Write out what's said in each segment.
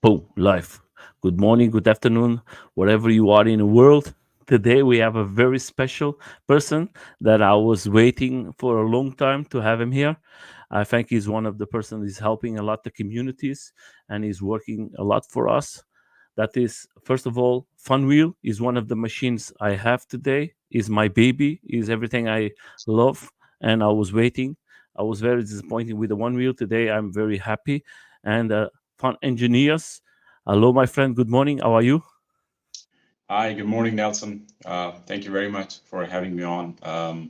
Boom, live. Good morning, good afternoon, wherever you are in the world. Today we have a very special person that I was waiting for a long time to have him here. I think he's one of the person who's helping a lot the communities and he's working a lot for us. That is, first of all, Funwheel is one of the machines I have today. Is my baby. Is everything I love, and I was waiting. I was very disappointed with the one wheel today. I'm very happy, and Fun Engineers. Hello, my friend. Good morning. How are you? Hi, good morning, Nelson. Thank you very much for having me on.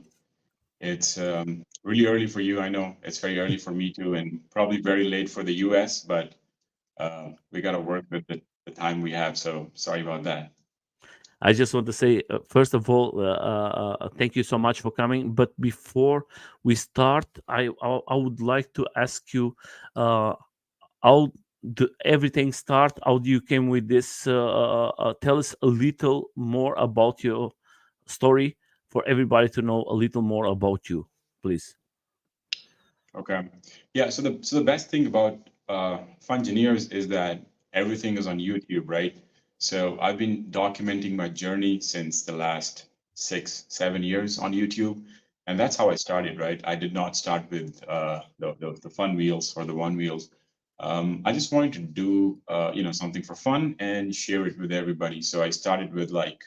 It's really early for you. I know it's very early for me too, and probably very late for the US, but we got to work with the time we have. So sorry about that. I just want to say, first of all, thank you so much for coming. But before we start, I would like to ask you, uh, how everything start? How do you came with this? Tell us a little more about your story for everybody to know a little more about you, please. Okay. Yeah, so the best thing about Fungineers is that everything is on YouTube, right? So I've been documenting my journey since the last 6, 7 years on YouTube, and that's how I started, right? I did not start with the fun wheels or the one wheels. I just wanted to do something for fun and share it with everybody. So I started with like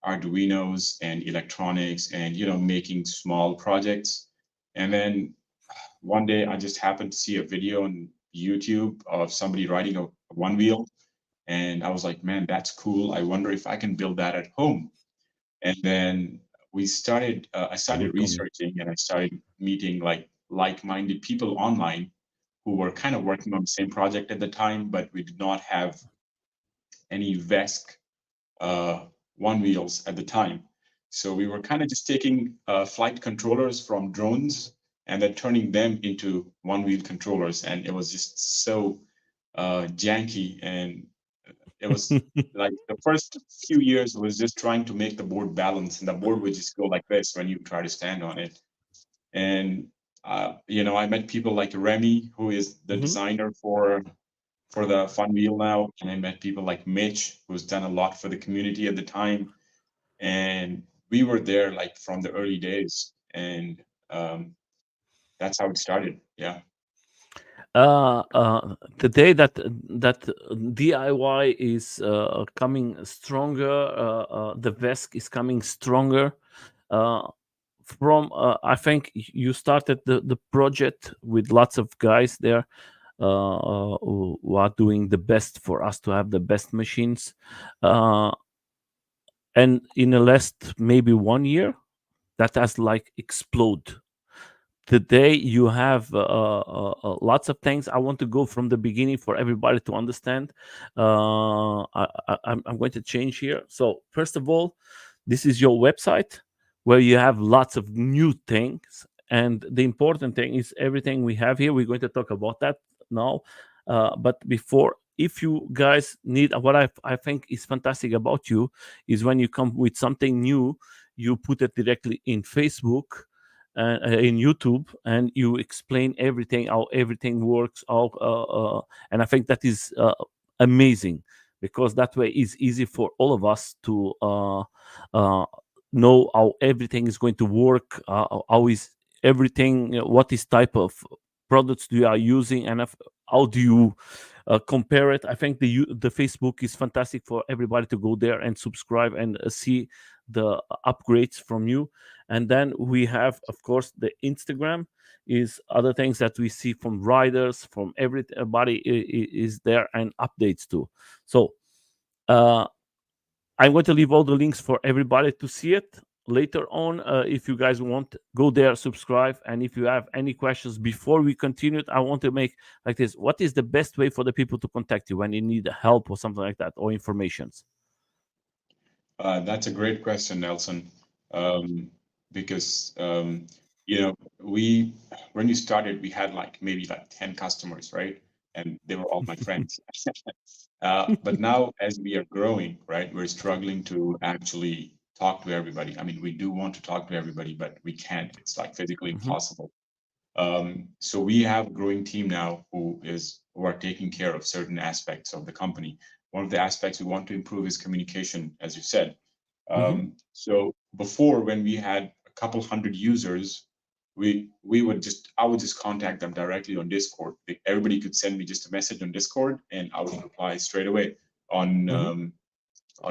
Arduinos and electronics and making small projects. And then one day I just happened to see a video on YouTube of somebody riding a one wheel, and I was like, man, that's cool. I wonder if I can build that at home. And then I started Welcome. researching and I started meeting like-minded people online who were kind of working on the same project at the time, but we did not have any VESC uh, one wheels at the time. So we were kind of just taking flight controllers from drones and then turning them into one wheel controllers. And it was just so janky. And it was like the first few years was just trying to make the board balance, and the board would just go like this when you try to stand on it. And I met people like Remy, who is the Mhm. designer for the Fun Wheel now, and I met people like Mitch, who's done a lot for the community at the time, and we were there like from the early days, and that's how it started. Yeah. Today that DIY is coming stronger. The VESC is coming stronger. Uh, from I think you started the project with lots of guys there who are doing the best for us to have the best machines. Uh, and in the last maybe 1 year, that has like explode. Today you have lots of things. I want to go from the beginning for everybody to understand. I'm going to change here. So first of all, this is your website where you have lots of new things, and the important thing is everything we have here. We're going to talk about that now, but before, if you guys need what I think is fantastic about you is when you come with something new, you put it directly in Facebook and in YouTube, and you explain everything, how everything works, and I think that is amazing, because that way it's easy for all of us to uh, know how everything is going to work, how is everything, what is type of products you are using, and how do you compare it. I think the Facebook is fantastic for everybody to go there and subscribe and see the upgrades from you. And then we have, of course, the Instagram is other things that we see from riders, from everybody is there, and updates too. So uh, I'm going to leave all the links for everybody to see it later on. If you guys want, go there, subscribe, and if you have any questions before we continue, I want to make like this: what is the best way for the people to contact you when they need help or something like that, or informations? That's a great question, Nelson. Um, because we when we started, we had like maybe like 10 customers, right? And they were all my friends. But now, as we are growing, right, we're struggling to actually talk to everybody. I mean, we do want to talk to everybody, but we can't. It's like physically Hmm. impossible. So we have a growing team now who is who are taking care of certain aspects of the company. One of the aspects we want to improve is communication, as you said. Hmm. So before, when we had a couple hundred users, we would just I would just contact them directly on Discord. Everybody could send me just a message on Discord, and I would reply straight away on Hmm.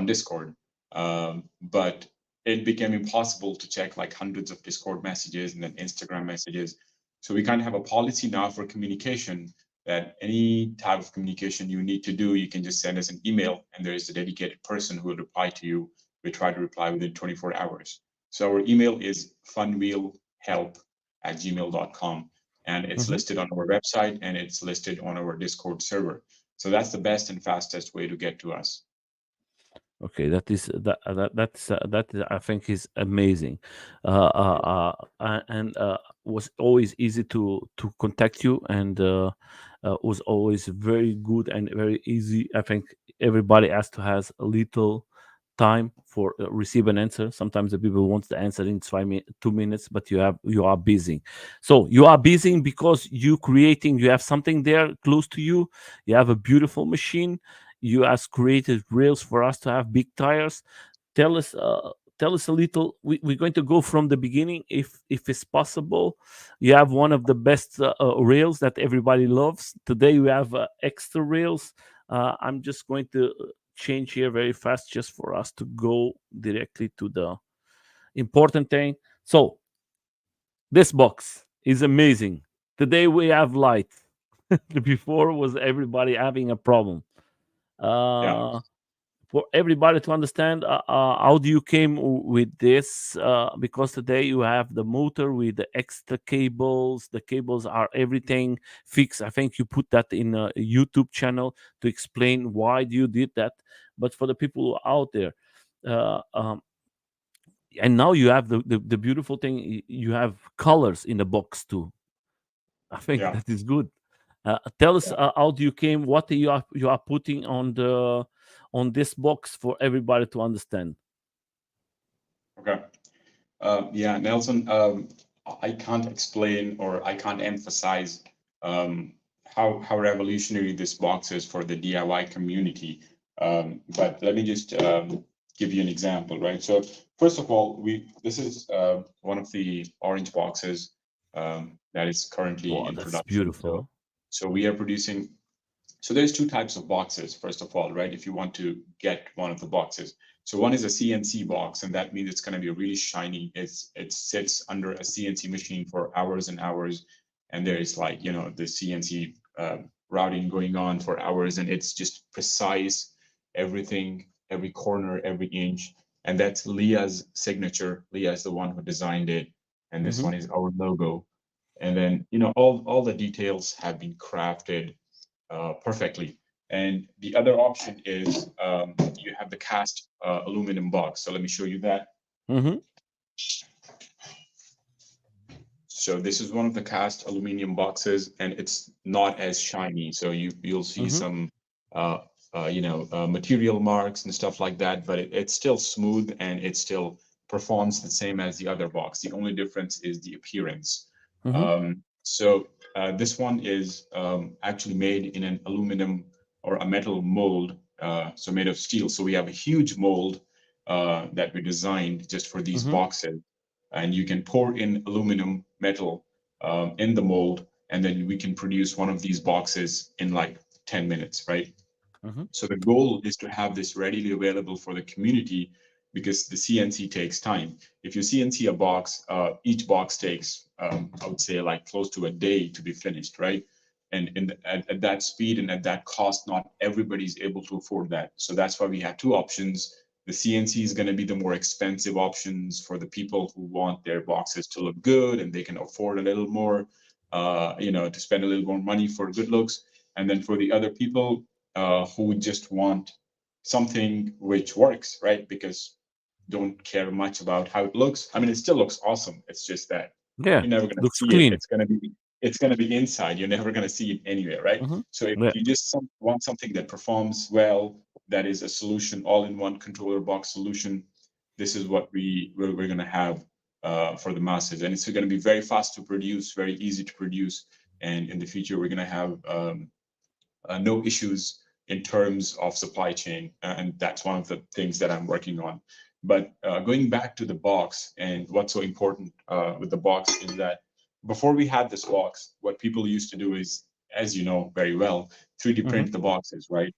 Discord. But it became impossible to check like hundreds of Discord messages and then Instagram messages. So we kind of have a policy now for communication that any type of communication you need to do, you can just send us an email, and there is a dedicated person who will reply to you. We try to reply within 24 hours. So our email is funwheelhelp@gmail.com, and it's Hmm. listed on our website and it's listed on our Discord server. So that's the best and fastest way to get to us. Okay, that is, I think is amazing, and was always easy to contact you, and was always very good and very easy. I think everybody has to has a little time for receive an answer. Sometimes the people want the answer in 2 minutes, but you are busy. So you are busy because you creating. You have something there close to you. You have a beautiful machine. You has created rails for us to have big tires. Tell us, tell us a little. We're going to go from the beginning, if it's possible. You have one of the best rails that everybody loves. Today we have extra rails. I'm just going to change here very fast, just for us to go directly to the important thing. So this box is amazing. Today we have light. Before was everybody having a problem. Yeah. Uh, for everybody to understand, how do you came with this, because today you have the motor with the extra cables. The cables are everything fixed. I think you put that in a YouTube channel to explain why you did that. But for the people who are out there, uh, um, and now you have the beautiful thing, you have colors in the box too. I think Yeah. that is good. Tell us, Yeah. how do you came, what you are putting on this box for everybody to understand. Okay. Yeah, Nelson, I can't explain or I can't emphasize um, how revolutionary this box is for the DIY community. But let me just give you an example, right? So first of all, we this is one of the orange boxes that is currently Wow, in that's production. So beautiful. so we are producing. So there's two types of boxes, first of all, right? If you want to get one of the boxes. So one is a CNC box, and that means it's going to be really shiny. It sits under a CNC machine for hours and hours, and there is like the CNC routing going on for hours, and it's just precise, everything, every corner, every inch, and that's Leah's signature. Leah is the one who designed it, and this Hmm. one is our logo. And then all the details have been crafted perfectly. And the other option is you have the cast aluminum box. So let me show you that. Hmm. So this is one of the cast aluminum boxes, and it's not as shiny. So you'll see Hmm. some material marks and stuff like that, but it's still smooth and it still performs the same as the other box. The only difference is the appearance. Hmm. So this one is actually made in an aluminum or a metal mold, so made of steel. So we have a huge mold that we designed just for these Hmm. boxes, and you can pour in aluminum metal in the mold, and then we can produce one of these boxes in like 10 minutes, right? Hmm. So the goal is to have this readily available for the community because the CNC takes time. If you CNC a box, each box takes, I would say, like close to a day to be finished, right? And at that speed and at that cost, not everybody's able to afford that. So that's why we have two options. The CNC is going to be the more expensive options for the people who want their boxes to look good and they can afford a little more, to spend a little more money for good looks. And then for the other people, who just want something which works, right? Because don't care much about how it looks. I mean, it still looks awesome. It's just that Yeah, you're never gonna looks see it. clean. It's gonna be inside. You're never gonna see it anywhere, right? Hmm. So if Yeah. you just want something that performs well, that is a solution, all-in-one controller box solution. This is what we're gonna have for the masses, and it's gonna be very fast to produce, very easy to produce, and in the future we're gonna have no issues in terms of supply chain, and that's one of the things that I'm working on. But going back to the box, and what's so important with the box is that before we had this box, what people used to do is, as you know very well, 3D Mm-hmm. print the boxes, right?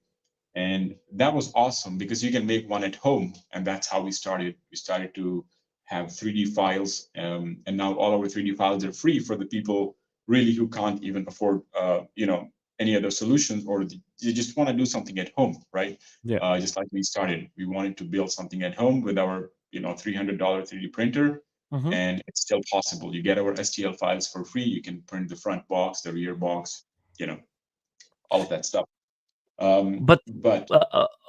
And that was awesome because you can make one at home, and that's how we started. We started to have 3D files, and now all our 3D files are free for the people really who can't even afford, any other solutions, or you just want to do something at home, right? Yeah. Just like we started, we wanted to build something at home with our, $300 3D printer, Mm-hmm. and it's still possible. You get our STL files for free. You can print the front box, the rear box, you know, all of that stuff. But But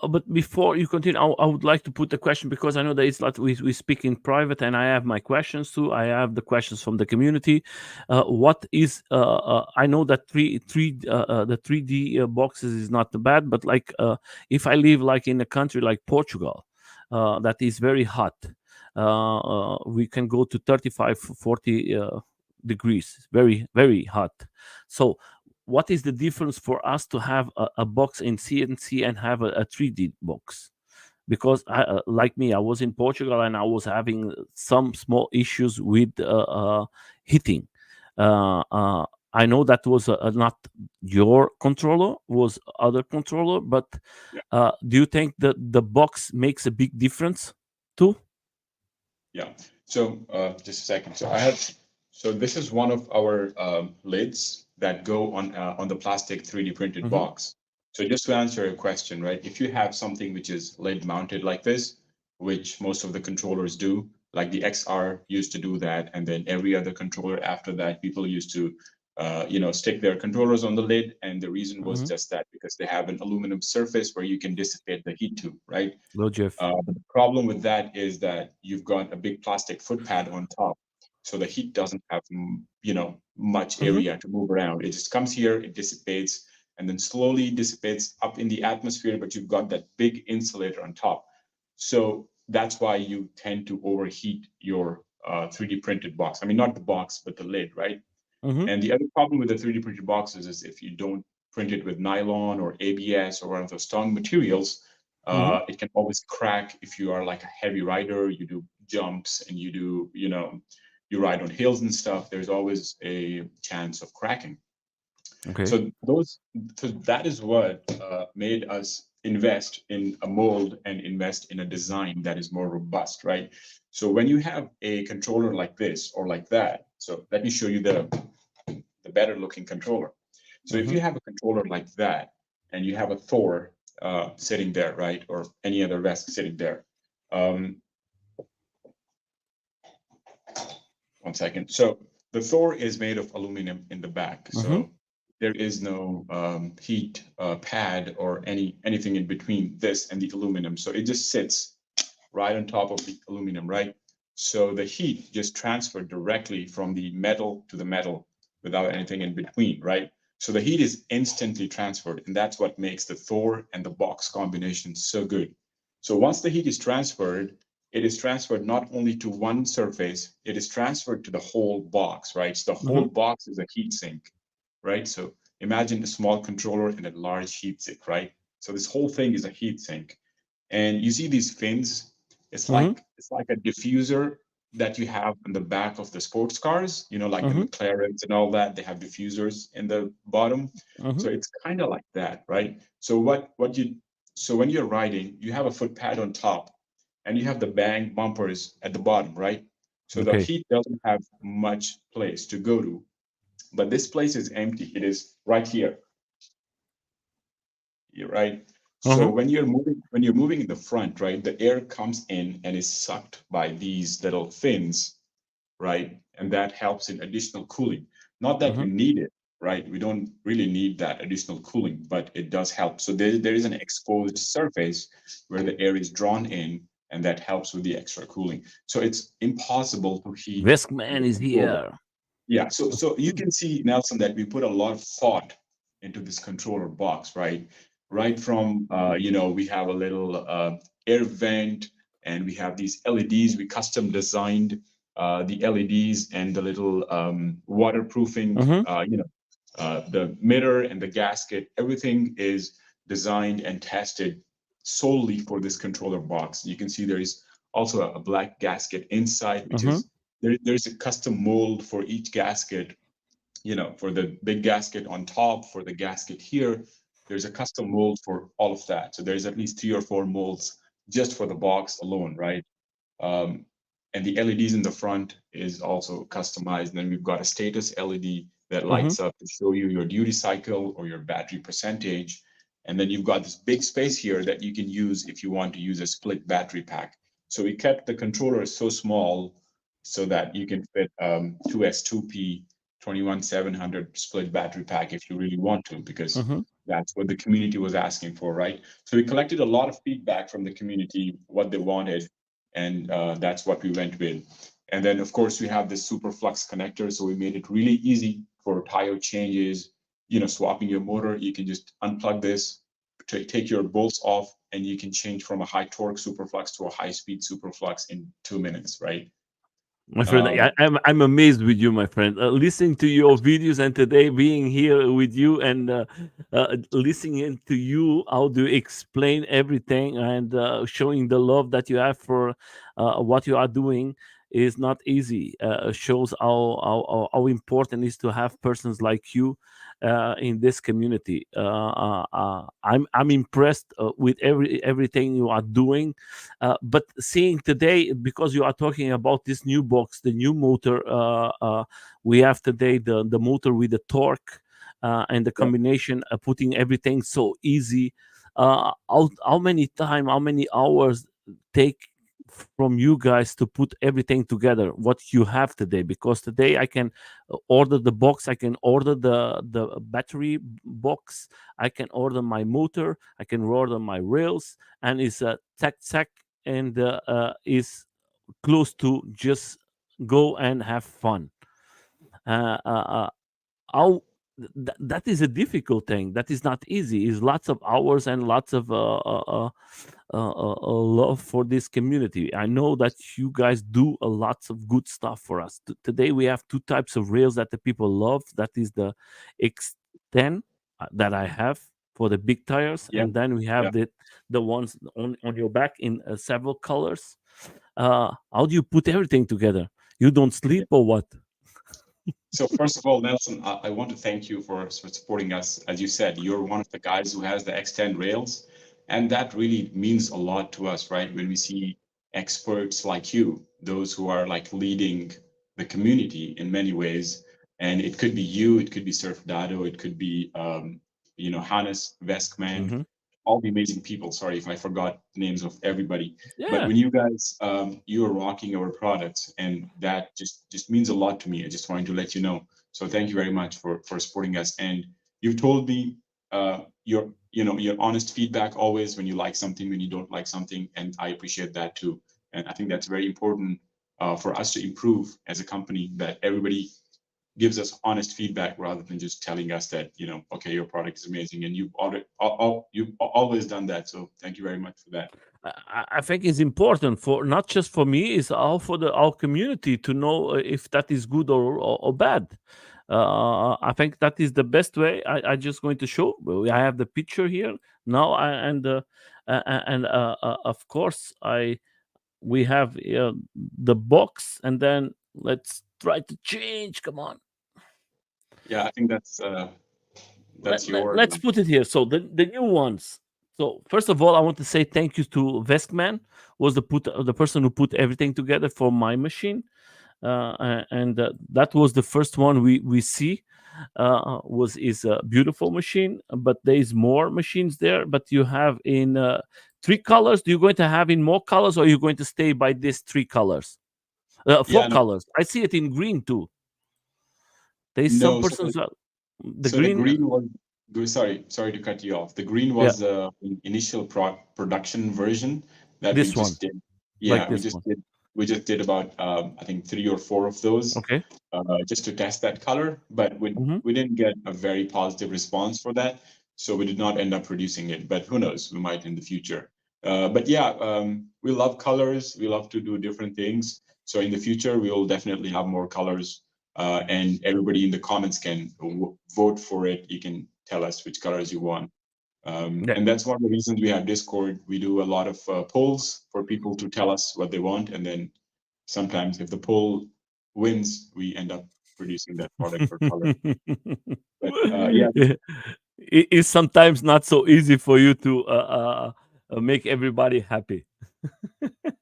but before you continue, I would like to put a question, because I know that it's like we speak in private, and I have my questions too. I have the questions from the community. What is I know that the 3D boxes is not bad, but like if I live like in a country like Portugal, that is very hot. We can go to 35, 40 degrees, very very hot. So what is the difference for us to have a box in CNC and have a 3D box? Because like me, I was in Portugal and I was having some small issues with heating. I know that was not your controller, was other controller, but do you think that the box makes a big difference too? Yeah. So just a second. So this is one of our lids that go on the plastic 3D printed Mm-hmm. box. So just to answer your question, right? If you have something which is lid mounted like this, which most of the controllers do, like the XR used to do that, and then every other controller after that, people used to, stick their controllers on the lid, and the reason was Mm-hmm. just that because they have an aluminum surface where you can dissipate the heat to, right? Hello, Jeff. But the problem with that is that you've got a big plastic foot pad on top, so the heat doesn't have much Mm-hmm. area to move around. It just comes here, it dissipates, and then slowly dissipates up in the atmosphere. But you've got that big insulator on top, so that's why you tend to overheat your 3D printed box. I mean, not the box, but the lid, right? Mm-hmm. And the other problem with the 3D printed boxes is if you don't print it with nylon or ABS or one of those strong materials, Mm-hmm. it can always crack if you are like a heavy rider, you do jumps and you ride on hills and stuff. There's always a chance of cracking. Okay. So that is what made us invest in a mold and invest in a design that is more robust, right? So when you have a controller like this or like that, so let me show you the better looking controller. So if Mm-hmm. you have a controller like that and you have a Thor sitting there, right, or any other Vesk sitting there, um, one second. So the Thor is made of aluminum in the back, Mm-hmm. so there is no heat pad or anything in between this and the aluminum. So it just sits right on top of the aluminum, right? So the heat just transferred directly from the metal to the metal without anything in between, right? So the heat is instantly transferred, and that's what makes the Thor and the box combination so good. So once the heat is transferred, it is transferred not only to one surface, it is transferred to the whole box, right? So the Mm-hmm. whole box is a heat sink, right? So imagine a small controller and a large heat sink, right? So this whole thing is a heat sink. And you see these fins, Mm-hmm. it's like a diffuser that you have in the back of the sports cars, like the Mm-hmm. McLarens and all that, they have diffusers in the bottom. Mm-hmm. So it's kind of like that, right? So when you're riding, you have a foot pad on top and you have the bang bumpers at the bottom, right? So the Okay. heat doesn't have much place to go to, but this place is empty. It is right here, right? So Mm-hmm. when you're moving in the front, right, the air comes in and is sucked by these little fins, right? And that helps in additional cooling. Not that Mm-hmm. we need it, right? We don't really need that additional cooling, but it does help. So there is an exposed surface where the air is drawn in, and that helps with the extra cooling. So it's impossible to heat Risk man the is controller. here. Yeah, so you can see, Nelson, that we put a lot of thought into this controller box, right? Right from we have a little air vent, and we have these LEDs. We custom designed the LEDs and the little waterproofing, Mm-hmm. The mirror and the gasket, everything is designed and tested solely for this controller box. You can see there is also a black gasket inside, which Mm-hmm. is there's a custom mold for each gasket. For the big gasket on top, for the gasket here, there's a custom mold for all of that. So there's at least 3 or 4 molds just for the box alone, right? Um, and the LEDs in the front is also customized. And then we've got a status LED that Mm-hmm. lights up to show you your duty cycle or your battery percentage. And then you've got this big space here that you can use if you want to use a split battery pack. So we kept the controller so small so that you can fit 2S2P 21700 split battery pack if you really want to, because Mm-hmm. that's what the community was asking for, right? So we collected a lot of feedback from the community, what they wanted, and that's what we went with. And then, of course, we have this super flux connector, so we made it really easy for tire changes. Swapping your motor, you can just unplug this, take your bolts off, and you can change from a high torque superflux to a high speed superflux in 2 minutes, right? My friend, Um, I'm amazed with you, my friend. Listening to your videos and today being here with you and listening to you, how do you explain everything and showing the love that you have for what you are doing is not easy. Shows how important it is to have persons like you in this community. I'm impressed with everything you are doing, but seeing today, because you are talking about this new box, the new motor, we have today the motor with the torque and the yeah, combination, putting everything so easy. How many time, how many hours take from you guys to put everything together? What you have today? Because today I can order the box, I can order the battery box, I can order my motor, I can order my rails, and it's a tack tack and is close to just go and have fun. Uh, uh, uh, how that is a difficult thing. That is not easy. It's lots of hours and lots of love for this community. I know that you guys do a lots of good stuff for us. Today we have two types of rails that the people love. That is the X10 that I have for the big tires, yeah, and then we yeah. have the ones on your back in several colors. How do you put everything together? You don't sleep or what? So first of all, Nelson, I want to thank you for supporting us. As you said, you're one of the guys who has the X10 rails, and that really means a lot to us, right? When we see experts like you, those who are like leading the community in many ways, and it could be you, it could be Surf Dado, it could be Hannes Veskman, Hmm. all the amazing people. Sorry if I forgot the names of everybody. But Yeah. when you guys you are rocking our products, and that just means a lot to me. I just wanted to let you know. So thank you very much for supporting us. And you've told me your honest feedback always when you like something, when you don't like something, and I appreciate that too. And I think that's very important for us to improve as a company, that everybody gives us honest feedback rather than just telling us that, okay, your product is amazing, and you've always done that. So thank you very much for that. I think it's important for not just for me, it's all for the our community to know if that is good or bad. I think that is the best way. I just going to show. Well, I have the picture here now, and of course I we have the box, and then let's try to change. Come on, Yeah, I think that's your let's put it here. So the new ones. So first of all, I want to say thank you to Vestman, was the person who put everything together for my machine, and that was the first one we see. Was is a beautiful machine, but there is more machines there. But you have in three colors. Do you going to have in more colors, or are you going to stay by these three colors? Four yeah. No, colors. I see it in green too. There is some no. So persons. The So the green. green was, sorry to cut you off. The green Yeah, was the initial production version that we this one, just did. like Yeah, this one. we just did about I think 3 or 4 of those Okay. just to test that color, but Hmm. we didn't get a very positive response for that, so we did not end up producing it. But who knows, we might in the future. But yeah, we love colors. We love to do different things. So in the future, we will definitely have more colors. and everybody in the comments can vote for it. You can tell us which colors you want. Yeah. And that's one of the reasons we have Discord. We do a lot of polls for people to tell us what they want, and then sometimes if the poll wins, we end up producing that product or color. But yeah, It is sometimes not so easy for you to make everybody happy.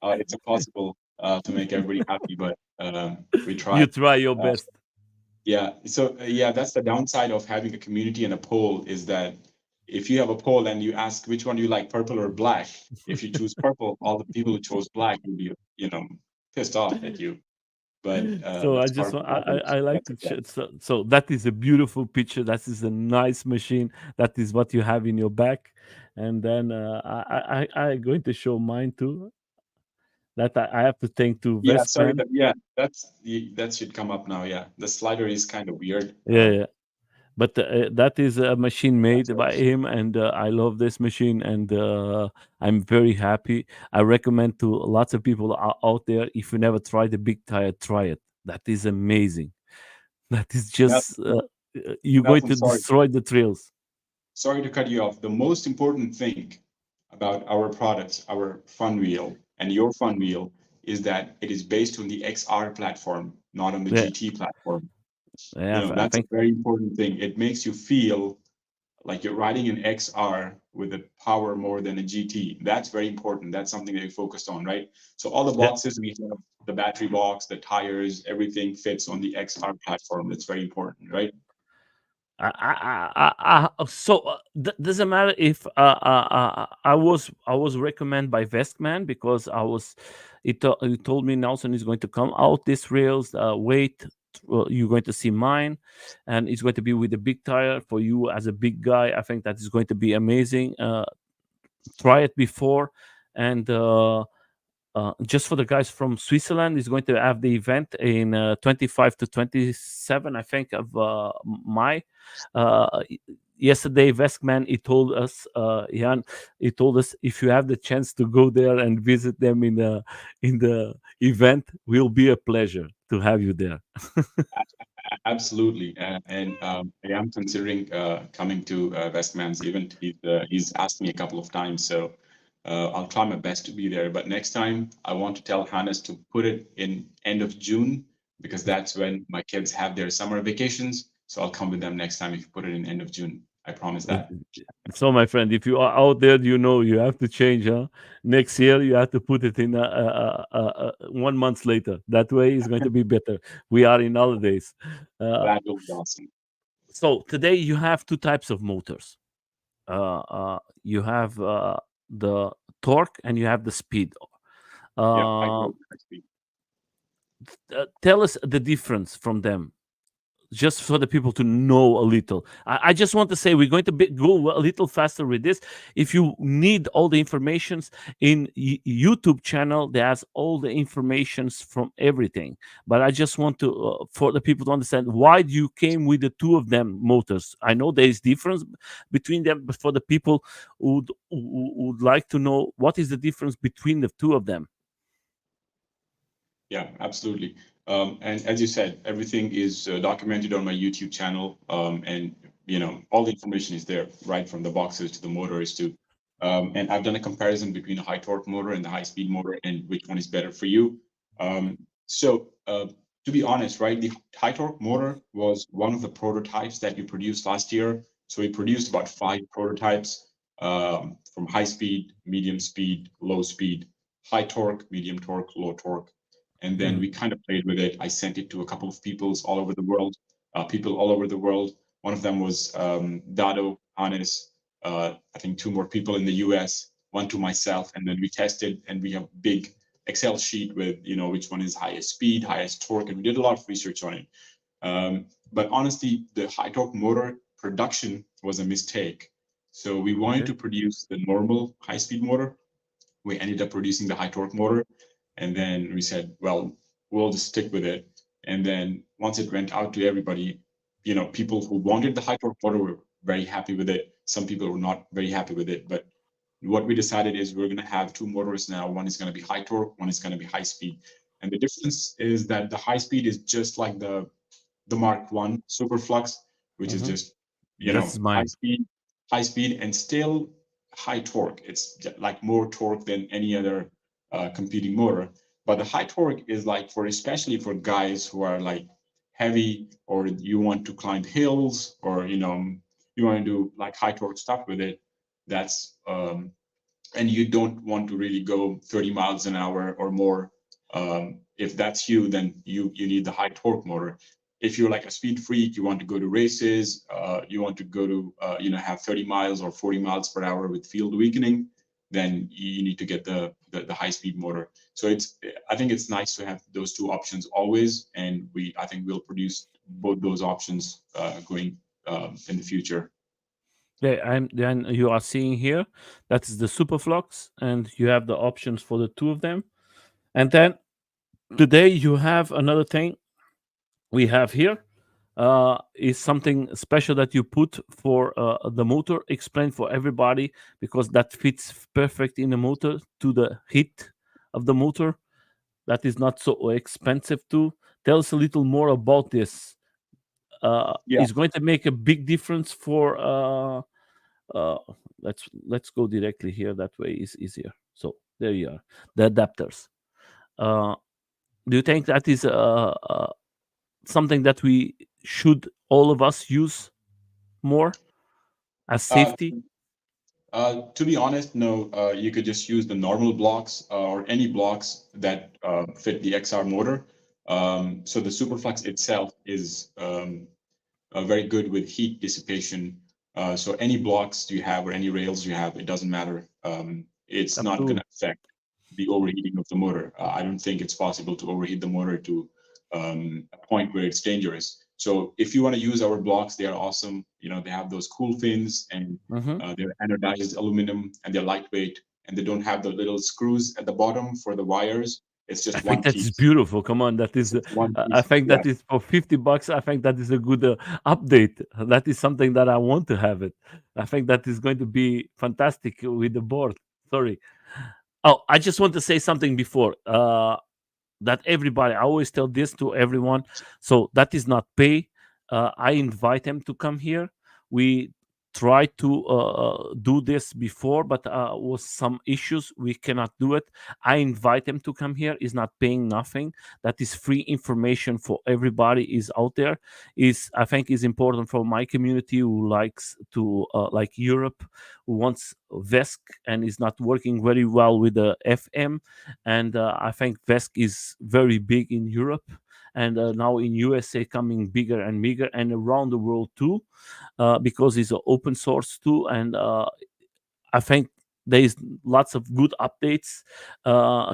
it's impossible to make everybody happy, but we try. You try your Uh, best. yeah, so yeah, that's the downside of having a community and a poll is that if you have a poll and you ask which one you like, purple or black, if you choose purple, all the people who chose black will be, pissed off at you. But So I that's part just of the want, problem. I like That's to okay. so that is a beautiful picture. That is a nice machine. That is what you have in your back. And then I going to show mine too. That I have to thank to Yeah, sorry, Vestman. that should come up now. Yeah, the slider is kind of weird. Yeah, yeah. But that is a machine Yeah, made sorry. by him, and I love this machine, and I'm very happy. I recommend to lots of people out there, if you never tried the big tire, try it. That is amazing. That is Now, just you're going Nelson, to sorry. destroy the trails. Sorry to cut you off. The most important thing about our products, our fun wheel and your fun wheel, is that it is based on the XR platform, not on the Yeah, GT platform. yeah. I That's a think very important thing. It makes you feel like you're riding an XR with a power more than a GT. That's very important. That's something that we focused on, right? So all the yeah. boxes we have, the battery box, the tires, everything fits on the XR platform. That's very important, right? So doesn't matter if I was recommended by Vestman because he told me Nelson is going to come out this rails. Wait, you're going to see mine, and it's going to be with a big tire for you as a big guy. I think that is going to be amazing. Try it before, and just for the guys from Switzerland, is going to have the event in 25 to 27, I think, of May. Yesterday, Westman, Jan, he told us if you have the chance to go there and visit them in the event, will be a pleasure to have you there. Absolutely, and I am considering coming to Westman's event. He's asked me a couple of times, so I'll try my best to be there. But next time, I want to tell Hannes to put it in end of June because that's when my kids have their summer vacations. So I'll come with them next time if you put it in end of June. I promise Uh, that. So, my friend, if you are out there, you know you have to change. Huh? Next year, you have to put it in 1 month later. That way, it's going to be better. We are in holidays. Uh, That will be awesome. so today you have two types of motors. You have the torque and you have the speed. Yep, I Uh, told you. Tell us the difference from them, just for the people to know a little. I just want to say we're going to go a little faster with this. If you need all the informations in YouTube channel, there's all the informations from everything. But I just want to for the people to understand why you came with the two of them motors. I know there is difference between them, but for the people who would like to know what is the difference between the two of them. Yeah, absolutely. And as you said, everything is documented on my YouTube channel, and all the information is there, right from the boxes to the motors to, and I've done a comparison between a high torque motor and the high speed motor, and which one is better for you. So, to be honest, right, the high torque motor was one of the prototypes that we produced last year. So we produced about 5 prototypes, from high speed, medium speed, low speed, high torque, medium torque, low torque, and then Mhm. we kind of played with it. I sent it to a couple of people all over the world. One of them was Dado, Hannes, I think 2 more people in the US, one to myself, and then we tested, and we have a big Excel sheet with which one is highest speed, highest torque, and we did a lot of research on it. But honestly, the high torque motor production was a mistake. So we wanted Okay. to produce the normal high speed motor. We ended up producing the high torque motor, and then we said, well, we'll just stick with it. And then once it went out to everybody, people who wanted the high torque motor were very happy with it. Some people were not very happy with it. But what we decided is we're going to have 2 motors now. One is going to be high torque, one is going to be high speed. And the difference is that the high speed is just like the the Mark One Superflux, which is Hmm. just That's mine. high speed, and still high torque. It's like more torque than any other competing motor. But the high torque is like for especially for guys who are like heavy, or you want to climb hills, or you want to do like high torque stuff with it. That's and you don't want to really go 30 miles an hour or more. If that's you, then you need the high torque motor. If you're like a speed freak, you want to go to races, you want to go to have 30 miles or 40 miles per hour with field weakening, then you need to get the high speed motor. So I think it's nice to have those two options always, and I think we'll produce both those options going in the future. Yeah, and then you are seeing here that is the Superflux, and you have the options for the two of them. And then today you have another thing we have here is something special that you put for the motor. Explain for everybody because that fits perfect in the motor to the heat of the motor. That is not so expensive too. Tell us a little more about this. Yeah. It's going to make a big difference for. Uh, let's go directly here. That way is easier. So there you are, the adapters. Uh, do you think that is something that we should all of us use more as Uh, safety? to be honest, no. You could just use the normal blocks or any blocks that fit the XR motor. So the Superflex itself is very good with heat dissipation. So any blocks you have or any rails you have, it doesn't matter. It's Up not going to. to affect the overheating of the motor. I don't think it's possible to overheat the motor to a point where it's dangerous. So if you want to use our blocks, they are awesome. They have those cool fins, and Hmm. they're anodized aluminum, and they're lightweight, and they don't have the little screws at the bottom for the wires. It's I just think one that is piece. beautiful. Come on, that It's is. just one I piece. think Yeah. that is for $50. I think that is a good update. That is something that I want to have it. I think that is going to be fantastic with the board. Sorry. Oh, I just want to say something before. That everybody, I always tell this to everyone, so that is not pay. I invite them to come here. We tried to do this before, but was some issues, we cannot do it. I invite them to come here. Is not paying nothing. That is free information for everybody is out there. Is, I think, is important for my community who likes to like Europe, who wants VESC and is not working very well with the FM. And I think VESC is very big in Europe, and now in USA coming bigger and bigger, and around the world too, because it's open source too. And I think there is lots of good updates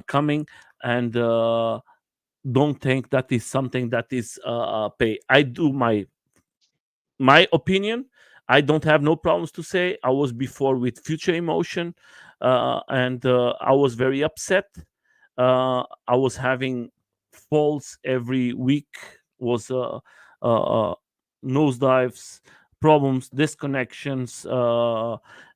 coming. And don't think that is something that is pay. I do my opinion. I don't have no problems to say. I was before with Future Emotion, and I was very upset. I was having falls every week. Was uh, nosedives, problems, disconnections,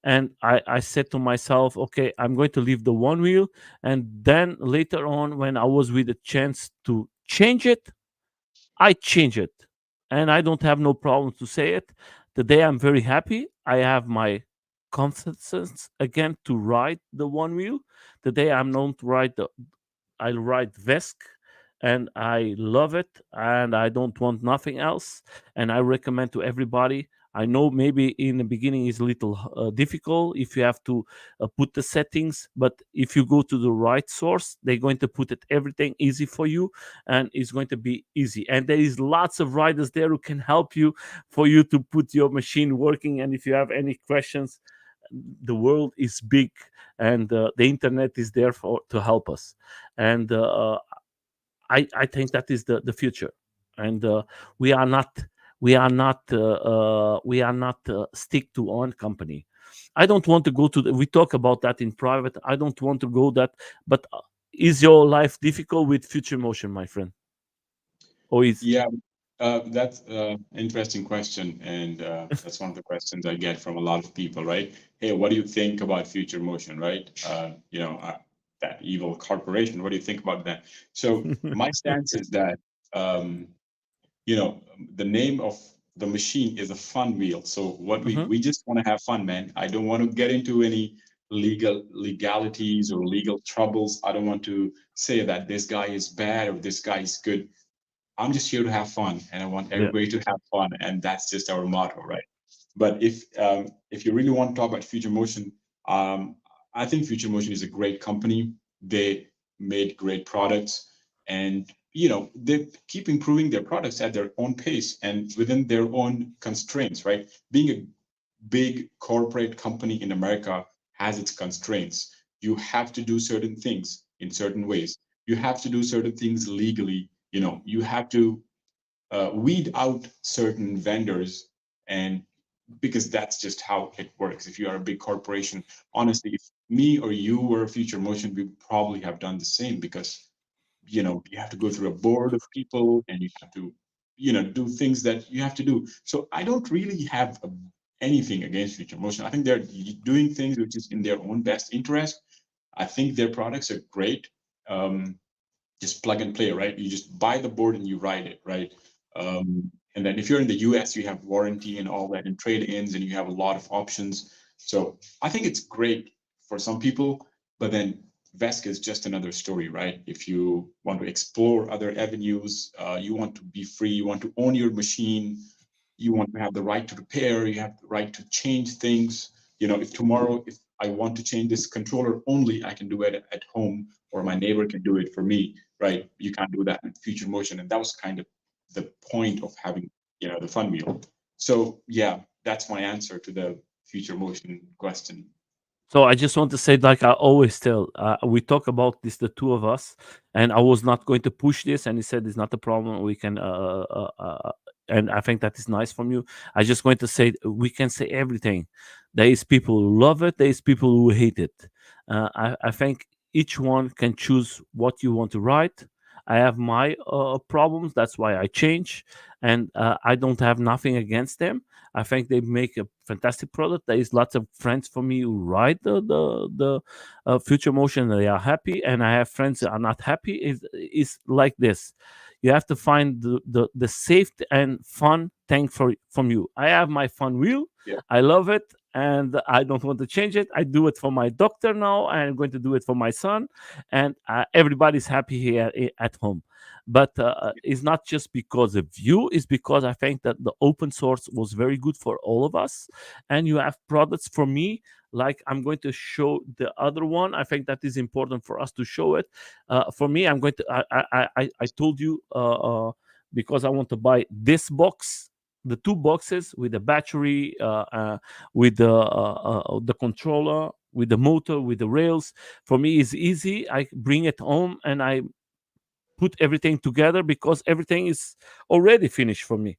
and I said to myself, okay, I'm going to leave the one wheel. And then later on, when I was with a chance to change it, I change it, and I don't have no problem to say it. Today I'm very happy. I have my confidence again to ride the one wheel. Today I'm not ride the I ride Vesk, and I love it, and I don't want nothing else. And I recommend to everybody. I know maybe in the beginning is a little difficult if you have to put the settings, but if you go to the right source, they're going to put it everything easy for you, and it's going to be easy. And there is lots of riders there who can help you for you to put your machine working. And if you have any questions, the world is big, and the internet is there for to help us. And I think that is the future. And we are not we are not stick to one company. I don't want to go to we talk about that in private. I don't want to go that. But is your life difficult with Future Motion, my friend? Or is Yeah, that's an interesting question, and that's one of the questions I get from a lot of people, right? Hey, what do you think about future motion, right? That evil corporation. What do you think about that? So my stance is that um, you know, the name of the machine is a fun wheel. So what Hmm. we just want to have fun, man. I don't want to get into any legalities or legal troubles. I don't want to say that this guy is bad or this guy is good. I'm just here to have fun, and I want Yeah. everybody to have fun, and that's just our motto, right? But if you really want to talk about Future Motion, um, I think Future Motion is a great company. They made great products, and they keep improving their products at their own pace and within their own constraints, right? Being a big corporate company in America has its constraints. You have to do certain things in certain ways. You have to do certain things legally. You have to weed out certain vendors, and because that's just how it works. If you are a big corporation, honestly, if me or you were a Future Motion, we would probably have done the same, because you have to go through a board of people, and you have to do things that you have to do. So I don't really have anything against Future Motion. I think they're doing things which is in their own best interest. I think their products are great. Just plug and play, right? You just buy the board and you ride it, right? And then if you're in the US, you have warranty and all that, and trade-ins, and you have a lot of options. So I think it's great for some people, but then Vesk is just another story, right? If you want to explore other avenues, you want to be free, you want to own your machine, you want to have the right to repair, you have the right to change things. If tomorrow, if I want to change this controller only, I can do it at home, or my neighbor can do it for me, right? You can't do that in Future Motion. And that was kind of the point of having, the Funwheel. So yeah, that's my answer to the Future Motion question. So I just want to say, like I always tell, we talk about this, the two of us, and I was not going to push this, and he said it's not a problem. We can, and I think that is nice from you. I just going to say we can say everything. There is people who love it. There is people who hate it. I think each one can choose what you want to write. I have my problems. That's why I change, and I don't have nothing against them. I think they make a fantastic product. There is lots of friends for me who ride the Future Motion. They are happy, and I have friends that are not happy. Is like this. You have to find the safe and fun thing from you. I have my fun wheel. Yeah. I love it, and I don't want to change it. I do it for my doctor now. I'm going to do it for my son, and everybody's happy here at home. But it's not just because of you, it's because I think that the open source was very good for all of us. And you have products for me, like I'm going to show the other one. I think that is important for us to show it. For me, I'm going to I told you because I want to buy this box, the two boxes with the battery, with the controller, with the motor, with the rails. For me is easy. I bring it home and I put everything together because everything is already finished for me.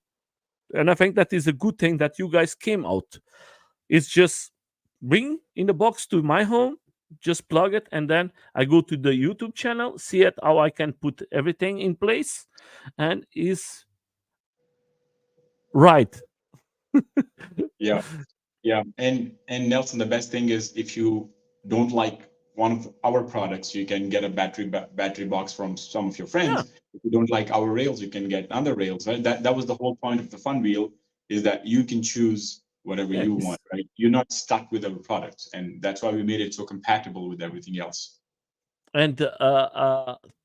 And I think that is a good thing that you guys came out. It's just bring in the box to my home, just plug it, and then I go to the YouTube channel, see it how I can put everything in place, and is right. Yeah. Yeah, and Nelson, the best thing is, if you don't like one of our products, you can get a battery box from some of your Yeah, friends. If you don't like our rails, you can get other rails, right? That was the whole point of the Fun Wheel, is that you can choose whatever yeah. you want, right? You're not stuck with our products, and that's why we made it so compatible with everything else. And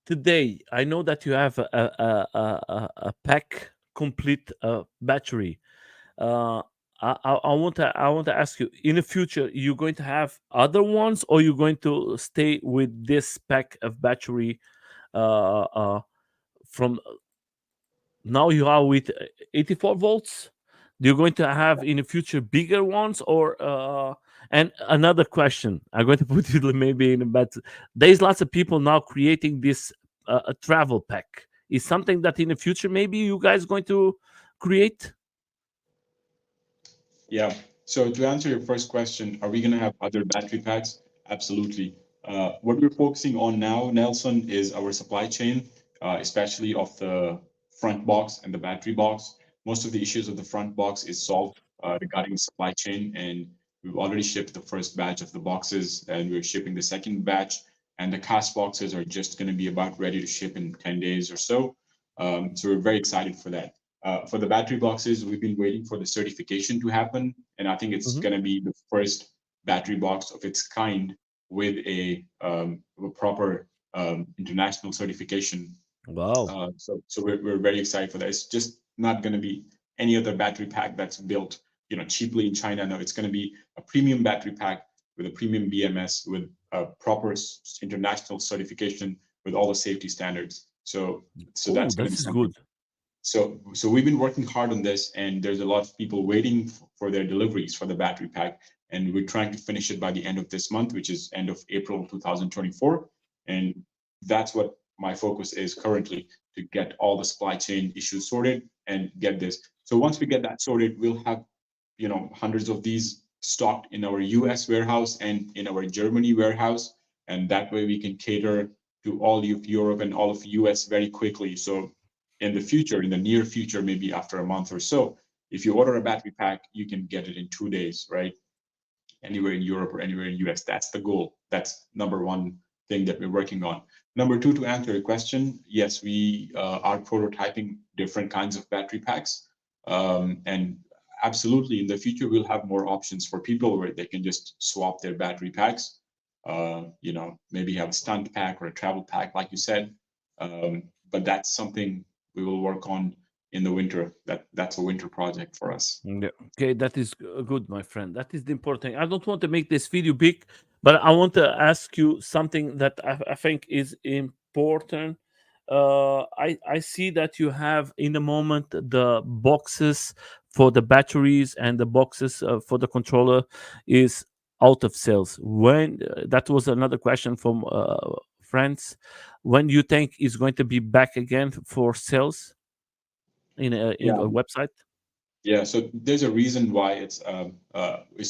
today, I know that you have a pack complete battery. uh I want to ask you, in the future you're going to have other ones, or you're going to stay with this pack of battery from now you are with 84 volts? You're going to have in the future bigger ones, or and another question I'm going to put you maybe in, but there's lots of people now creating this a travel pack. Is something that in the future maybe you guys going to create? Yeah. So to answer your first question, are we going to have other battery packs? Absolutely. What we're focusing on now, Nelson, is our supply chain, especially of the front box and the battery box. Most of the issues of the front box is solved regarding supply chain, and we've already shipped the first batch of the boxes, and we're shipping the second batch. And the cast boxes are just going to be about ready to ship in 10 days or so. So we're very excited for that. For the battery boxes, we've been waiting for the certification to happen, and I think it's Hmm. going to be the first battery box of its kind with a proper international certification. Wow. So we're very excited for that. It's just not going to be any other battery pack that's built, cheaply in China. No, it's going to be a premium battery pack with a premium BMS with a proper international certification with all the safety standards. So Oh, that's going to be this is something. good. So we've been working hard on this, and there's a lot of people waiting for their deliveries for the battery pack, and we're trying to finish it by the end of this month, which is end of April 2024. And that's what my focus is currently, to get all the supply chain issues sorted and get this. So once we get that sorted, we'll have hundreds of these stocked in our US warehouse and in our Germany warehouse, and that way we can cater to all of Europe and all of US very quickly. So in the future, in the near future, maybe after a month or so, if you order a battery pack, you can get it in 2 days, right? Anywhere in Europe or anywhere in US. That's the goal. That's number one thing that we're working on. Number two, to answer your question, yes, we are prototyping different kinds of battery packs. And absolutely, in the future, we'll have more options for people where they can just swap their battery packs. Maybe have a stunt pack or a travel pack, like you said. But that's something we will work on in the winter. That's a winter project for us. Yeah. Okay, that is good, my friend. That is the important thing. I don't want to make this video big, but I want to ask you something that I think is important. I see that you have in the moment the boxes for the batteries and the boxes for the controller is out of sales. When that was another question from friends. When do you think is going to be back again for sales in Yeah, a website? Yeah, so there's a reason why it's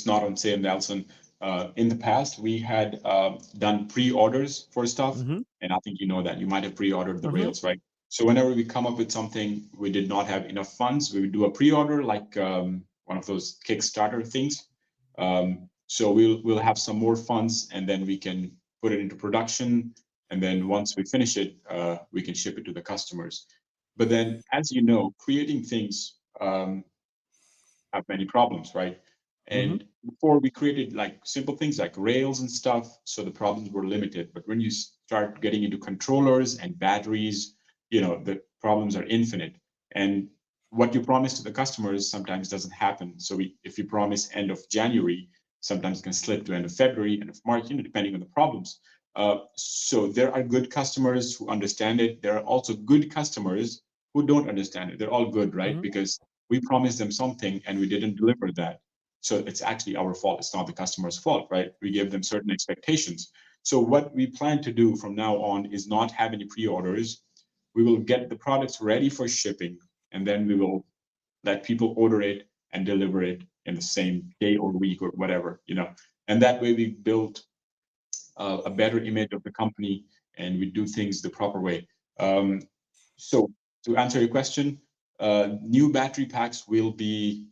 not on sale, Nelson. In the past, we had done pre-orders for stuff, Mm-hmm. and I think you know that you might have pre-ordered the Mm-hmm. rails, right? So whenever we come up with something we did not have enough funds, we would do a pre-order, like one of those Kickstarter things. So we'll have some more funds, and then we can put it into production, and then once we finish it, we can ship it to the customers. But then, as you know, creating things have many problems, right? Mm-hmm. And before, we created like simple things like rails and stuff, so the problems were limited. But when you start getting into controllers and batteries, the problems are infinite. And what you promise to the customers sometimes doesn't happen. So if you promise end of January, sometimes it can slip to end of February, end of March, depending on the problems. So there are good customers who understand it. There are also good customers who don't understand it. They're all good, right? Mm-hmm. Because we promised them something and we didn't deliver that. So it's actually our fault. It's not the customer's fault, right? We gave them certain expectations. So what we plan to do from now on is not have any pre-orders. We will get the products ready for shipping, and then we will let people order it and deliver it in the same day or week or whatever. And that way we build a better image of the company, and we do things the proper way. Um, so to answer your question, new battery packs will be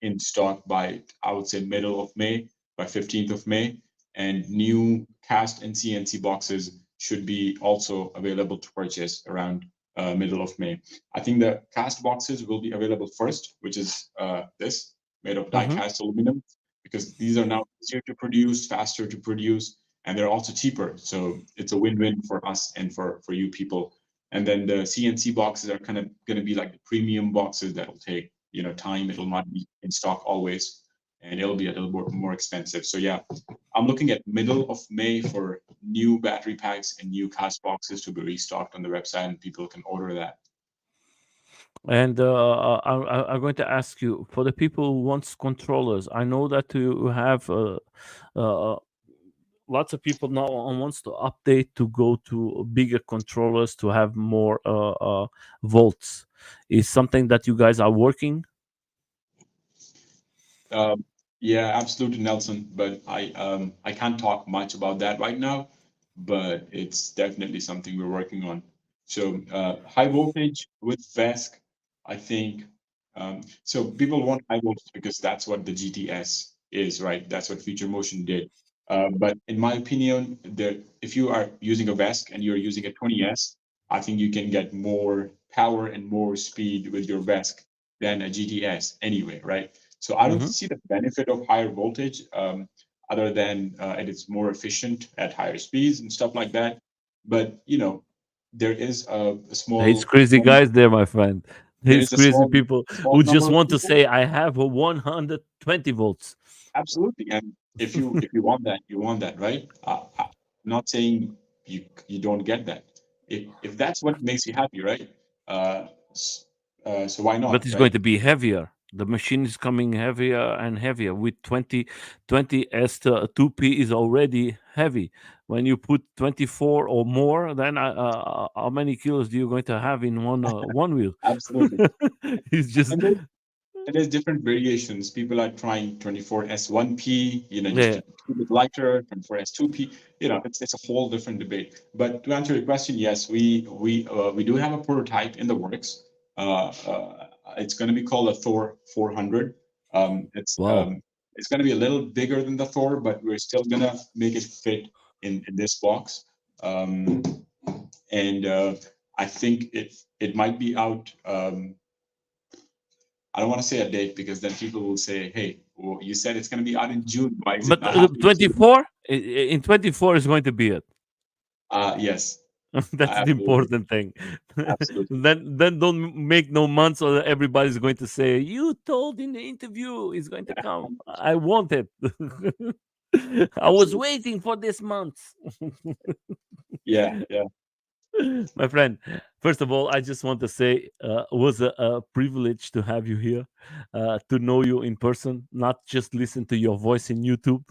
in stock by, I would say, middle of May, by 15th of May, and new cast and CNC boxes should be also available to purchase around middle of May. I think the cast boxes will be available first, which is this, made of die Mm-hmm. cast aluminum, because these are now easier to produce, faster to produce, and they're also cheaper. So it's a win-win for us and for you people. And then the CNC boxes are kind of going to be like the premium boxes that'll take time. It'll not be in stock always, and it'll be a little more expensive. So yeah, I'm looking at middle of May for new battery packs and new cast boxes to be restocked on the website, and people can order that. And I'm going to ask you for the people who wants controllers. I know that you have uh, lots of people now wants to update to go to bigger controllers to have more volts. Is something that you guys are working? Um, yeah, absolutely, Nelson. But I can't talk much about that right now. But it's definitely something we're working on. So high voltage with VESC, I think. So people want high voltage because that's what the GTS is, right? That's what Future Motion did. But in my opinion, if you are using a VESC and you're using a 20S, I think you can get more. power and more speed with your VESC than a GTS anyway, right? So I don't Hmm. see the benefit of higher voltage, other than it is more efficient at higher speeds and stuff like that. But there is a It's small crazy guys there, my friend. there It's is a crazy small people small who number just of want to people. say, I have a 120 volts. Absolutely, and if you want that, you want that, right? I'm not saying you don't get that. If that's what makes you happy, right? Uh, s- so why But not, it's going right? to be heavier. The machine is coming heavier and heavier. With 20 s to 2p is already heavy. When you put 24 or more, then how many kilos do you going to have in one wheel? Absolutely. It's just And there's different variations. People are trying 24S1P, just yeah. to keep it lighter, 24S2P. It's a whole different debate. But to answer your question, yes, we do have a prototype in the works. It's going to be called a Thor 400. Wow. It's going to be a little bigger than the Thor, but we're still going to make it fit in this box. Um, and I think it might be out. I don't want to say a date because then people will say, "Hey, well, you said it's going to be out in June. Why is it But not happening soon?" 24 in 24 is going to be it. Yes, That's the absolutely, important thing. absolutely. Then don't make no months, or everybody's going to say you told in the interview it's going to come. I want it. I was Absolutely. waiting for this month. Yeah, yeah. My friend, first of all, I just want to say it was a privilege to have you here, to know you in person, not just listen to your voice in YouTube.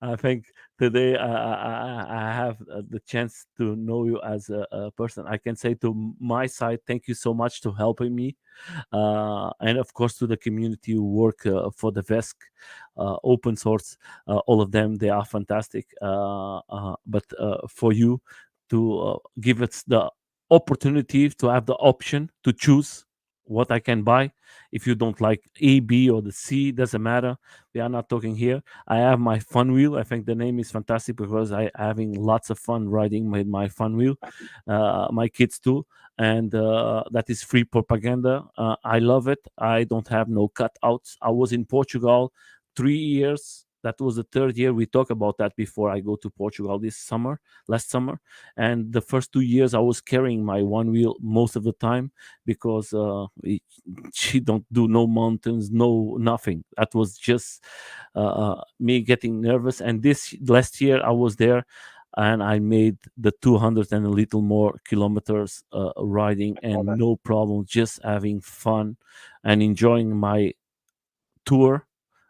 I think today I have the chance to know you as a person. I can say to my side, thank you so much to helping me, and of course to the community who work for the VESC, open source, all of them, they are fantastic. But for you to give us the opportunity to have the option to choose what I can buy. If you don't like A, B, or the C, doesn't matter. We are not talking here. I have my fun wheel. I think the name is fantastic because I having lots of fun riding with my fun wheel. My kids too, and that is free propaganda. I love it. I don't have no cutouts. I was in Portugal 3 years. That was the third year. We talked about that before I go to Portugal this summer, last summer. And the first 2 years, I was carrying my one wheel most of the time because she don't do no mountains, no nothing. That was just me getting nervous. And this last year, I was there and I made the 200 and a little more kilometers riding, All and that. no problem, just having fun and enjoying my tour,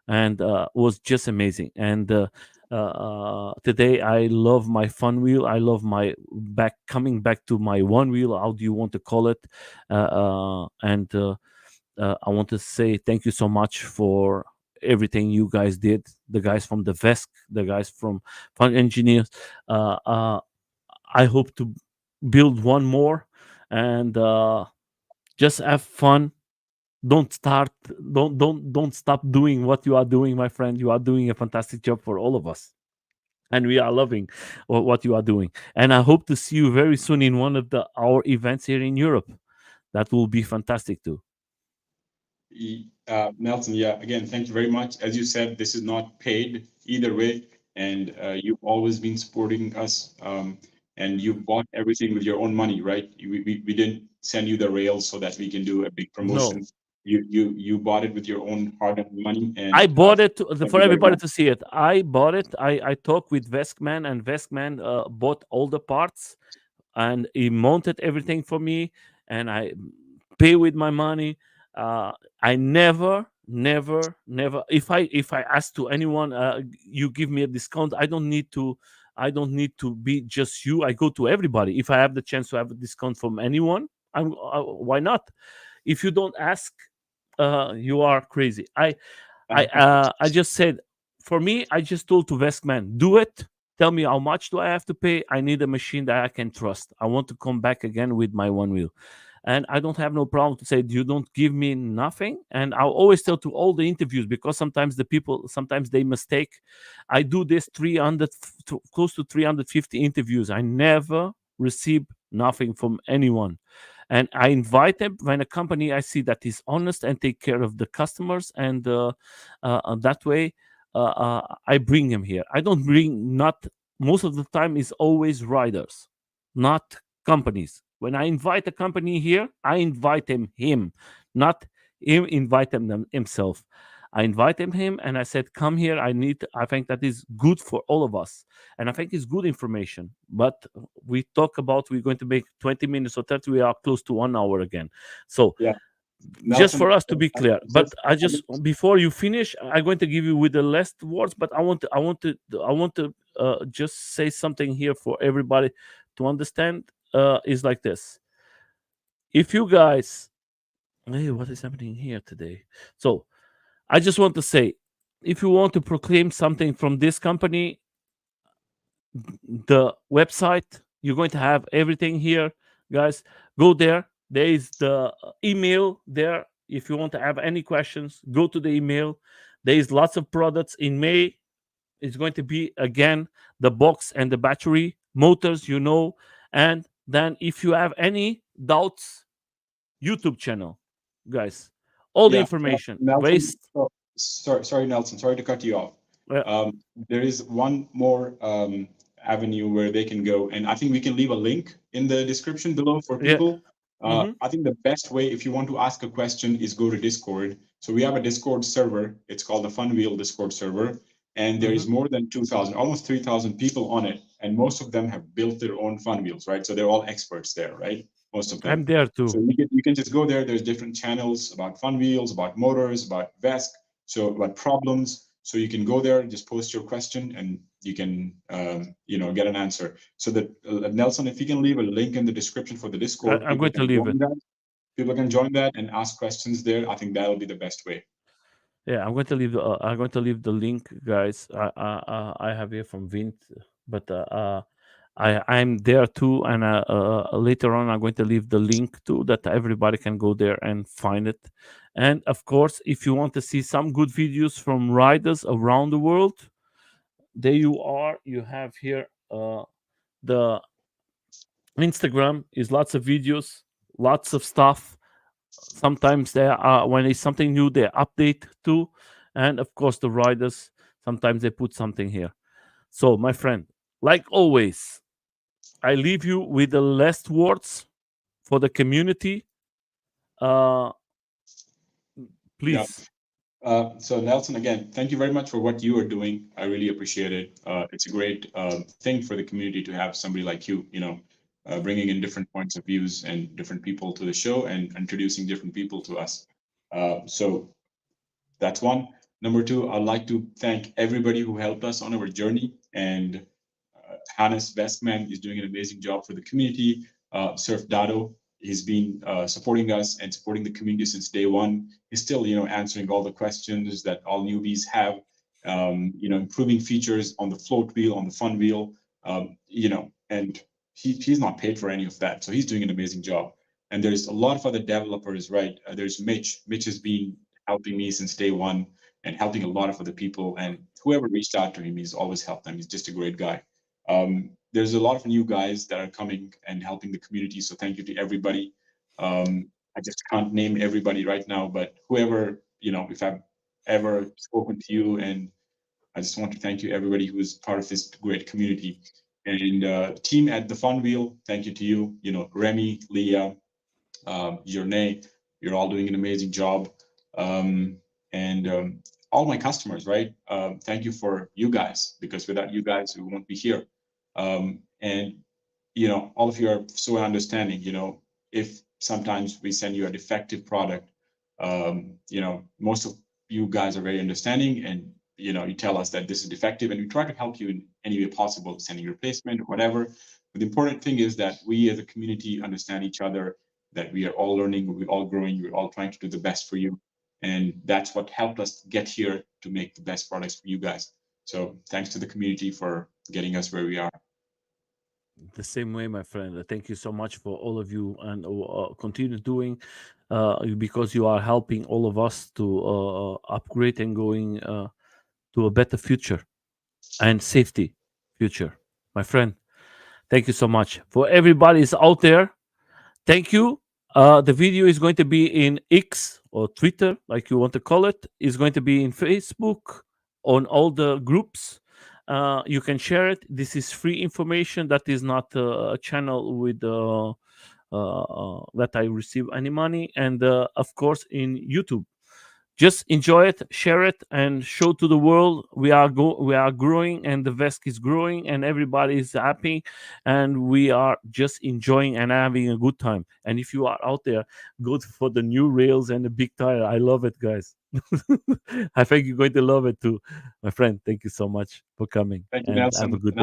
and was just amazing. And today I love my fun wheel. I love my back coming back to my one wheel. How do you want to call it? And I want to say thank you so much for everything you guys did. The guys from the VESC, the guys from Fun Engineers. Uh, uh, I hope to build one more, and just have fun. Don't stop doing what you are doing, my friend. You are doing a fantastic job for all of us, and we are loving what you are doing. And I hope to see you very soon in one of the our events here in Europe. That will be fantastic too. Nelson, yeah, again, thank you very much. As you said, this is not paid either way, and you've always been supporting us, and you bought everything with your own money, right? We didn't send you the rails so that we can do a big No, promotion. You bought it with your own hard-earned money, I and bought it thank for you very everybody much. to see it. I bought it. I talked with Veskman, and Veskman bought all the parts, and he mounted everything for me, and I pay with my money. I never. If I ask to anyone, you give me a discount. I don't need to be just you. I go to everybody. If I have the chance to have a discount from anyone, why not? If you don't ask, you are crazy. I just said, for me, I just told to Vestman, do it. Tell me how much do I have to pay. I need a machine that I can trust. I want to come back again with my one wheel. And I don't have no problem to say you don't give me nothing. And I'll always tell to all the interviews, because sometimes the people sometimes they mistake. I do this 300 close to 350 interviews. I never receive nothing from anyone. and I invite them when a company I see that is honest and take care of the customers, and that way I bring them here. I don't bring, not most of the time is always riders, not companies. When I invite a company here, I invite him, not him invite them himself. I invited him and I said, "Come here. I think that is good for all of us, and I think it's good information." But we talk about we're going to make 20 minutes or 30. We are close to 1 hour again. So Yeah, just Nelson, for us to be clear, but I just just before you finish, I'm going to give you with the last words. But I want to just say something here for everybody to understand. Is like this: if you guys, hey, what is happening here today? So I just want to say, if you want to proclaim something from this company, the website, you're going to have everything here, guys. Go there. There is the email there. If you want to have any questions, go to the email. There is lots of products. In May, it's going to be again the box and the battery motors, and then if you have any doubts, YouTube channel, guys, all the yeah, information Nelson. waste. So, sorry, Nelson. Sorry to cut you off. uh, There is one more avenue where they can go, and I think we can leave a link in the description below for yeah. people. Hmm. I think the best way, if you want to ask a question, is go to Discord. So we have a Discord server. It's called the Funwheel Discord server, and there Hmm. is more than 2,000, almost 3,000 people on it, and most of them have built their own fun wheels, right? So they're all experts there, right? Most of them. I'm there So too. you can just go there. There's different channels about fun wheels, about motors, about VESC, so about problems. So you can go there and just post your question, and you can get an answer. So that Nelson, if you can leave a link in the description for the Discord, I'm people going to can leave it. join that. People can join that and ask questions there. I think that'll be the best way. Yeah, I'm going to leave the link, guys. I have here from Vint, but I'm there too, and later on I'm going to leave the link too, that everybody can go there and find it. And of course, if you want to see some good videos from riders around the world, there you are. You have here the Instagram is lots of videos, lots of stuff. Sometimes they are, when it's something new, they update too, and of course the riders, sometimes they put something here. So my friend, like always, I leave you with the last words for the community. uh Yeah. Please. So Nelson, again, thank you very much for what you are doing. I really appreciate it. It's a great thing for the community to have somebody like you, bringing in different points of views and different people to the show and introducing different people to us. So that's one. Number two, I'd like to thank everybody who helped us on our journey. And Hannes Westman is doing an amazing job for the community. Surf Dado, he's been supporting us and supporting the community since day one. He's still, answering all the questions that all newbies have. Improving features on the float wheel, on the fun wheel. And he's not paid for any of that, so he's doing an amazing job. And there's a lot of other developers, right? There's Mitch. Mitch has been helping me since day one and helping a lot of other people. And whoever reached out to him, he's always helped them. He's just a great guy. There's a lot of new guys that are coming and helping the community. So thank you to everybody. I just can't name everybody right now, but whoever, if I've ever spoken to you, and I just want to thank you, everybody who is part of this great community. And team at the Fun Wheel, thank you to you, Remy, Leah, Journey, you're all doing an amazing job. And all my customers, right? Thank you for you guys, because without you guys, we won't be here. And all of you are so understanding. If sometimes we send you a defective product, most of you guys are very understanding, and you tell us that this is defective, and we try to help you in any way possible, sending replacement or whatever. But the important thing is that we as a community understand each other, that we are all learning, we're all growing, we're all trying to do the best for you. And that's what helped us get here, to make the best products for you guys. So thanks to the community for getting us where we are. The same way, my friend. Thank you so much for all of you, and continue doing, because you are helping all of us to upgrade and going to a better future and safety future, my friend. Thank you so much for everybody's out there. Thank you. The video is going to be in X or Twitter, like you want to call it. Is going to be in Facebook, on all the groups. You can share it. This is free information. That is not a channel with that I receive any money. And of course, in YouTube, just enjoy it, share it, and show to the world we are growing, and the Vesk is growing, and everybody is happy, and we are just enjoying and having a good time. And if you are out there, go for the new rails and the big tire. I love it, guys. I think you're going to love it too, my friend. Thank you so much for coming, Thank you, and have a Nelson. good And day.